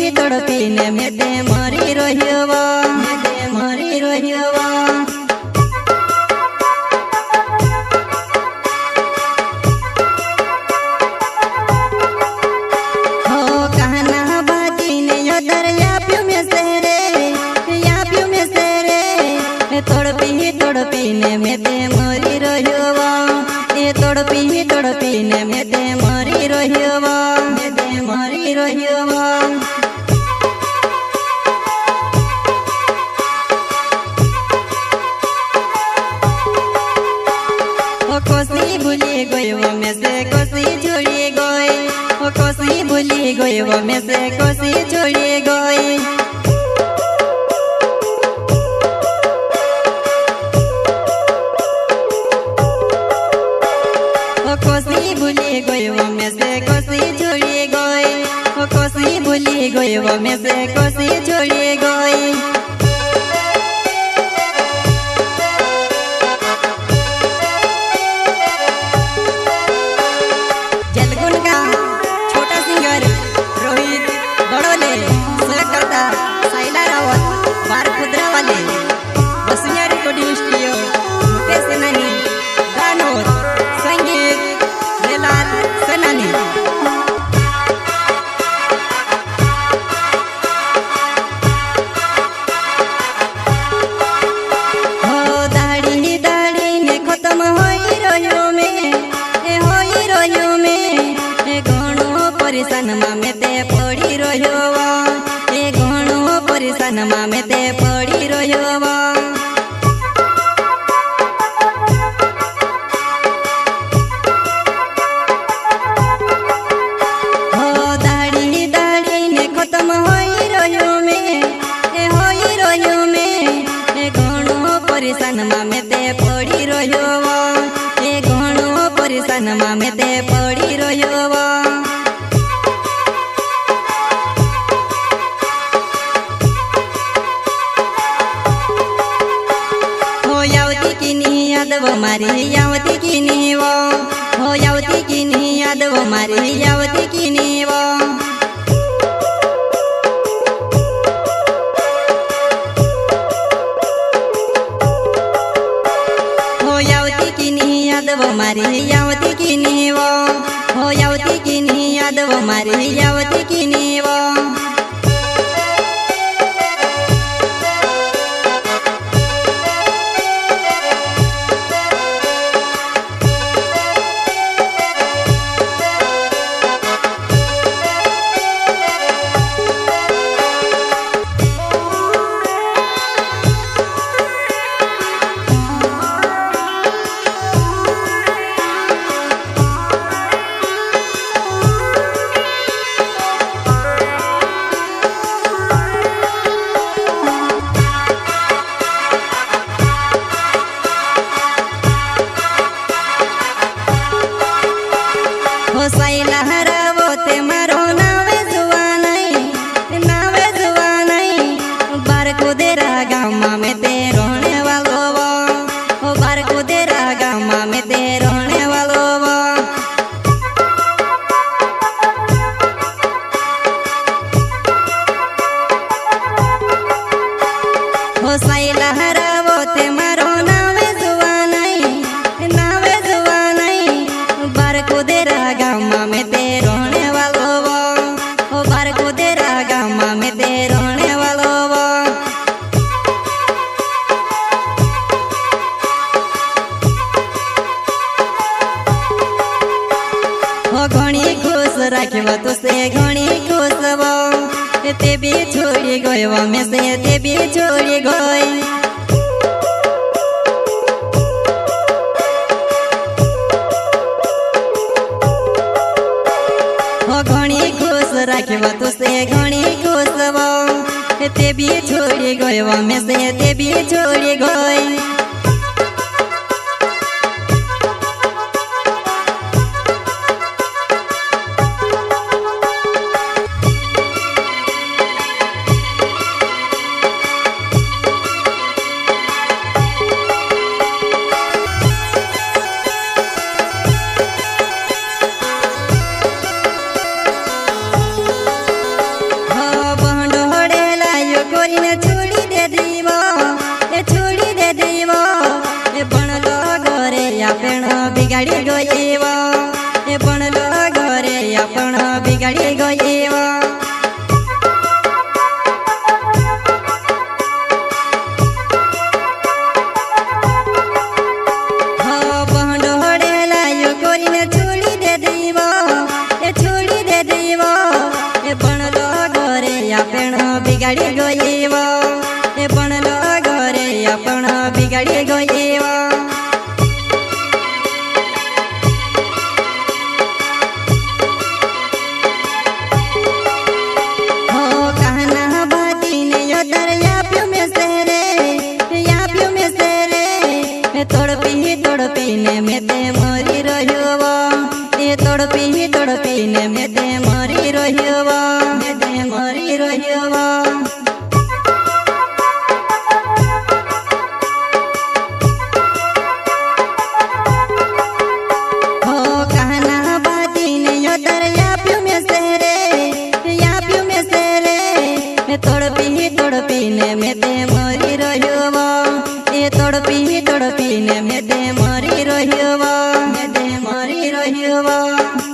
तड़पी ने मेते मरी रहियो हो कहना बाजी ने यो दरिया प्यू में सेरे तड़पी ने मेते मरी रहियो तड़पी ने मेते मरी रहियो कोसी भूली गई वो में से कोसी छोड़ी गई कोसी भूली गई वो में से कोसी छोड़ी गई कोसी भूली गई वो में से कोसी छोड़ी गई कोसी भूली गई वो में से कोसी छोड़ी गई जलगुन का छोटा सिंगर रोहित बड़ोले सहकर्ता साइला रावत बार खुदरा वाले बसुनिया रिकॉर्डिंग स्टूडियो मुकेश सेनानी गानोर संगीत रेलाल सेनानी हो दाढ़ी दाढ़ी ने खत्म होई रहियो में परेशान मामे ते पड़ी रहियो घणो परेशान मामे ते पड़ी रहियो हो दाढ़ी दाढ़ी ने खत्म होई रहियो में घणो परेशान मामे ते पड़ी रहियो घणो परेशान मामे ते पड़ी रहियो यादव मारी यावती की नीवो हो यावती की नी यादव मारी यावती की नीवो हो यावती की नी यादव मारी यावती की नीवो हो यावती की नी यादव मारी यावती की नीवो साइला हरावो ते मारो नावे जुआ नहीं बार कुदेरा गाँव में ते रहने वालो वो बार कुदेरा गाँव में ते रहने वालो वो साइला हरावो ते मारो नावे जुआ नहीं बार कुदेरा गाँव में ते रहने वालो वो बार कुदेरा गाँव में ते रहने वालो वो घणी खुश राखवा तो से घणी खुश वो ते भी छोड़ी गई वो में से ते भी छोड़ी गई घणी खुश राखवा तो से घणी खुश वो ते भी छोड़ी गई वो में से ते भी छोड़ी गई बिगाड़ी गयो ए बनलो घरे आपण बिगाड़ी गयो बिगाड़ी गयो ए बनलो घरे आपण बिगाड़ी गयो हो कहना बाती ने यो दरिया प्यो में सेरे या प्यो में सेरे तड़पी ने में ते मरी रह्यो ए तड़पी ने में ते मरी रह्यो में ते मरी रह्यो तड़पी ने में ते मरी रह्यो ए तड़पी ने में ते मरी रह्यो में ते मरी रह्यो।